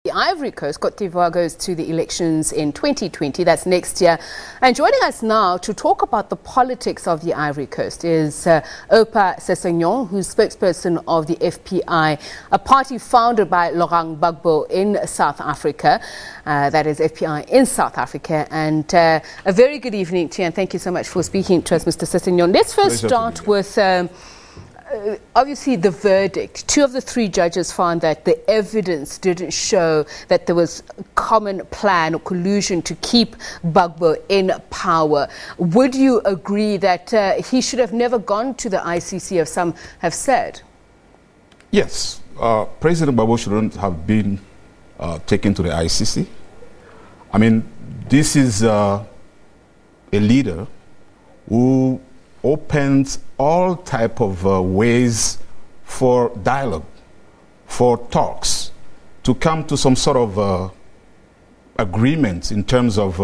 The Ivory Coast, Côte d'Ivoire, goes to the elections in 2020. That's next year. And joining us now to talk about the politics of the Ivory Coast is Ohoupa Sessegnon, who's spokesperson of the FPI, a party founded by Laurent Gbagbo in South Africa. That is FPI in South Africa. And a very good evening to you, and thank you so much for speaking to us, Mr. Sessegnon. Let's first start with obviously the verdict. 2 of the 3 judges found that the evidence didn't show that there was a common plan or collusion to keep Gbagbo in power. Would you agree that he should have never gone to the ICC, as some have said? Yes. President Gbagbo shouldn't have been taken to the ICC. I mean, this is a leader who opens all type of ways for dialogue, for talks, to come to some sort of agreement in terms of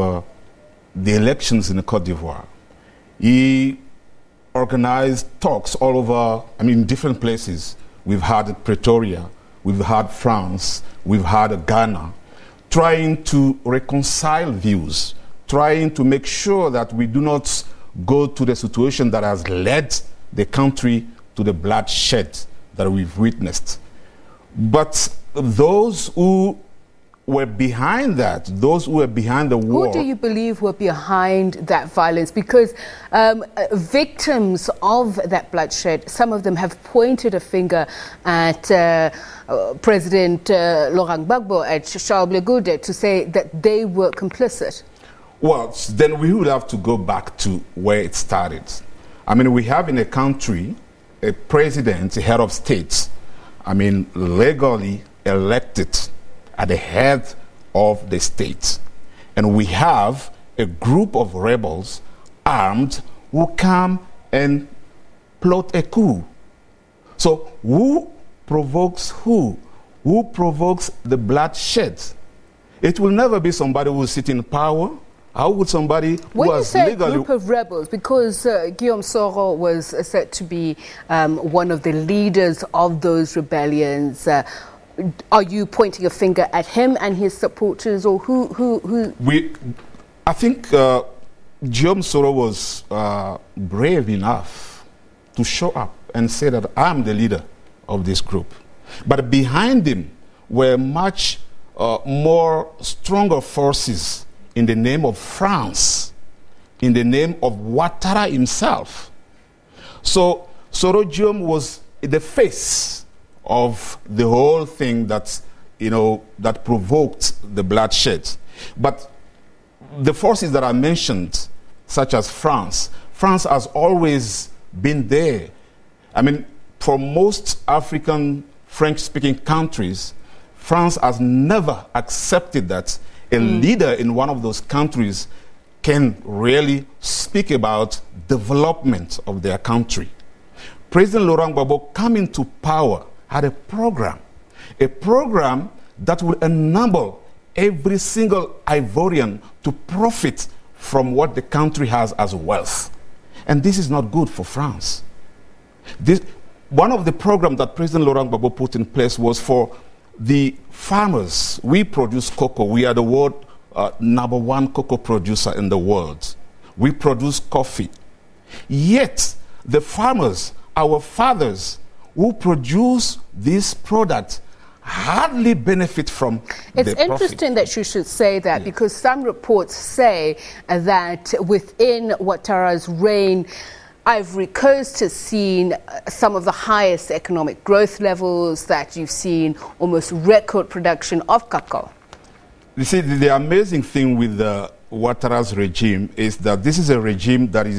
the elections in Côte d'Ivoire. He organized talks all over, different places. We've had Pretoria, we've had France, we've had Ghana, trying to reconcile views, trying to make sure that we do not go to the situation that has led the country to the bloodshed that we've witnessed. But those who were behind that, those who were behind the war... Who do you believe were behind that violence? Because victims of that bloodshed, some of them have pointed a finger at President Laurent Gbagbo, at Charles Blegude, to say that they were complicit. Well, then we would have to go back to where it started. We have in a country a president, a head of state, legally elected at the head of the state. And we have a group of rebels armed who come and plot a coup. So who provokes who? Who provokes the bloodshed? It will never be somebody who will sit in power. How would somebody when who has you say legally... group of rebels, because Guillaume Soro was said to be one of the leaders of those rebellions, are you pointing a finger at him and his supporters, or who? I think Guillaume Soro was brave enough to show up and say that I'm the leader of this group. But behind him were much more stronger forces in the name of France, in the name of Ouattara himself. So Soro Guillaume was the face of the whole thing that, that provoked the bloodshed. But the forces that I mentioned, such as France has always been there. For most African French-speaking countries, France has never accepted that a leader in one of those countries can really speak about development of their country. President Laurent Gbagbo coming to power had a program that will enable every single Ivorian to profit from what the country has as wealth. And this is not good for France. One of the programs that President Laurent Gbagbo put in place was for the farmers. We produce cocoa. We are the world #1 cocoa producer in the world. We produce coffee. Yet, the farmers, our fathers, who produce this product hardly benefit from the profit. It's interesting that you should say that, because some reports say that within Ouattara's reign, Ivory Coast has seen some of the highest economic growth levels, that you've seen almost record production of cacao. You see, the amazing thing with Ouattara's regime is that this is a regime that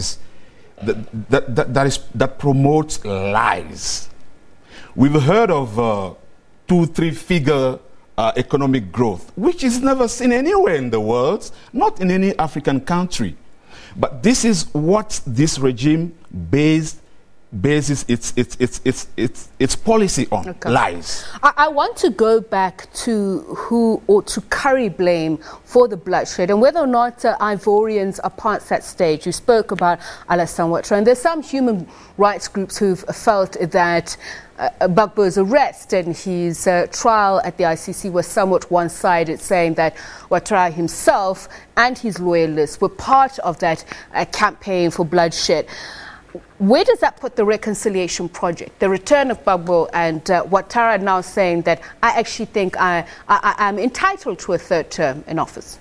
promotes lies. We've heard of 2-3 figure economic growth, which is never seen anywhere in the world, not in any African country. But this is what this regime based bases its policy on lies. I want to go back to who ought to carry blame for the bloodshed and whether or not Ivorians are past that stage. You spoke about Alassane Ouattara, and there's some human rights groups who've felt that Gbagbo's arrest and his trial at the ICC was somewhat one-sided, saying that Ouattara himself and his loyalists were part of that campaign for bloodshed. Where does that put the reconciliation project, the return of Gbagbo and Ouattara now saying that I actually think I'm entitled to a third term in office?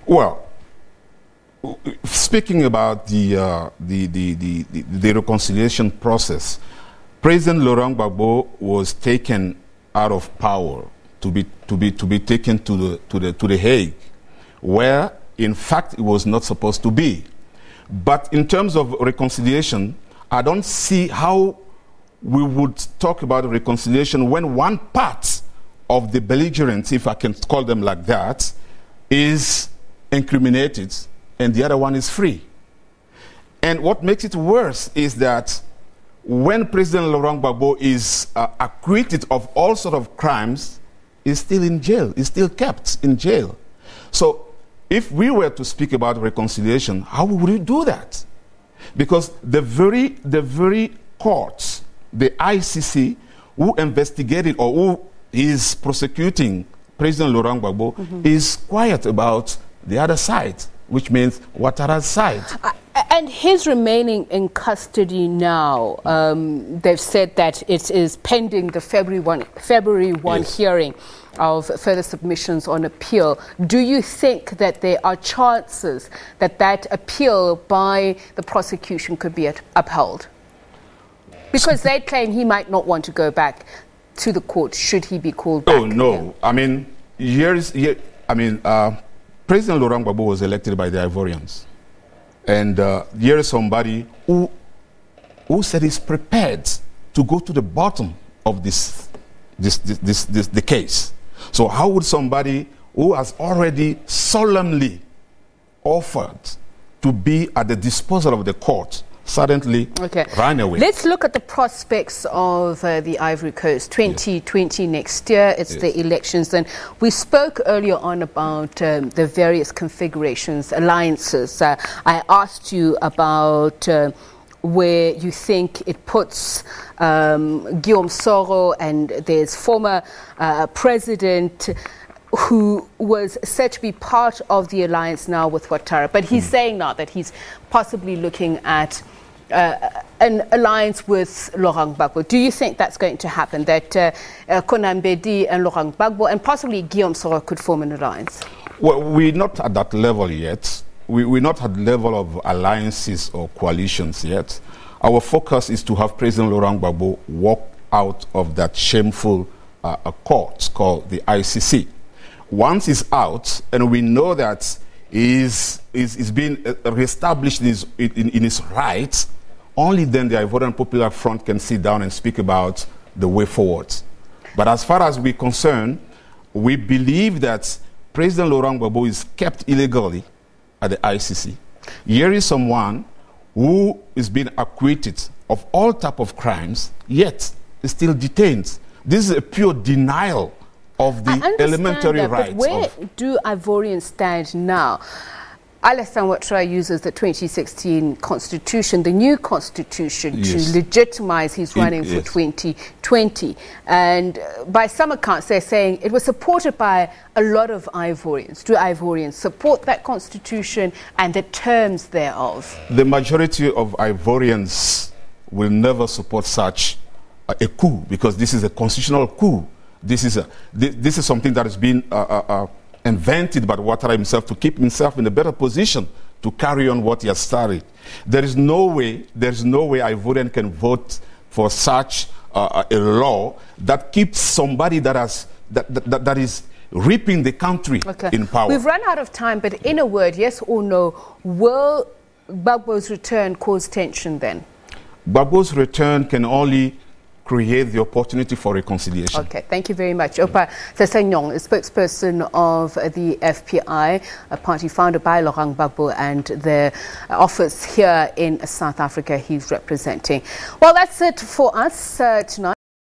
Well, speaking about the reconciliation process, President Laurent Gbagbo was taken out of power to be taken to the Hague, where in fact it was not supposed to be. But in terms of reconciliation, I don't see how we would talk about reconciliation when one part of the belligerents, if I can call them like that, is incriminated and the other one is free. And what makes it worse is that when President Laurent Gbagbo is acquitted of all sorts of crimes, he's still in jail, he's still kept in jail. So if we were to speak about reconciliation, how would we do that? Because the very courts, the ICC, who investigated or who is prosecuting President Laurent Gbagbo, is quiet about the other side, which means Ouattara's side. And his remaining in custody now, they've said that it is pending the February 1 hearing of further submissions on appeal. Do you think that there are chances that that appeal by the prosecution could be upheld? Because they claim he might not want to go back to the court should he be called back. Oh, no. Again. I mean, President Laurent Gbagbo was elected by the Ivorians. And here is somebody who said he's prepared to go to the bottom of the case. So how would somebody who has already solemnly offered to be at the disposal of the court suddenly run away? Let's look at the prospects of the Ivory Coast. 2020 next year, it's the elections. And we spoke earlier on about the various configurations, alliances. I asked you about where you think it puts Guillaume Soro, and there's former president who was said to be part of the alliance now with Ouattara. But he's saying now that he's possibly looking at an alliance with Laurent Gbagbo. Do you think that's going to happen, that Konan Bedi and Laurent Gbagbo and possibly Guillaume Soro could form an alliance? Well, we're not at that level yet. We're not at the level of alliances or coalitions yet. Our focus is to have President Laurent Gbagbo walk out of that shameful court called the ICC. Once he's out, and we know that he's been reestablished in his rights, only then the Ivorian Popular Front can sit down and speak about the way forward. But as far as we're concerned, we believe that President Laurent Gbagbo is kept illegally at the ICC. Here is someone who is being acquitted of all type of crimes, yet is still detained. This is a pure denial of the elementary rights. But where do Ivorians stand now? Alassane Ouattara uses the 2016 constitution, the new constitution, to legitimize his running for 2020. And by some accounts, they're saying it was supported by a lot of Ivorians. Do Ivorians support that constitution and the terms thereof? The majority of Ivorians will never support such a coup, because this is a constitutional coup. This is something that has been invented by Ouattara himself to keep himself in a better position to carry on what he has started. There is no way Ivorian can vote for such a law that keeps somebody that is reaping the country in power. We've run out of time, but in a word, yes or no, will Gbagbo's return cause tension then? Gbagbo's return can only create the opportunity for reconciliation. Okay, thank you very much. Ohoupa Sessegnon is spokesperson of the FPI, a party founded by Laurent Gbagbo, and the office here in South Africa he's representing. Well, that's it for us tonight.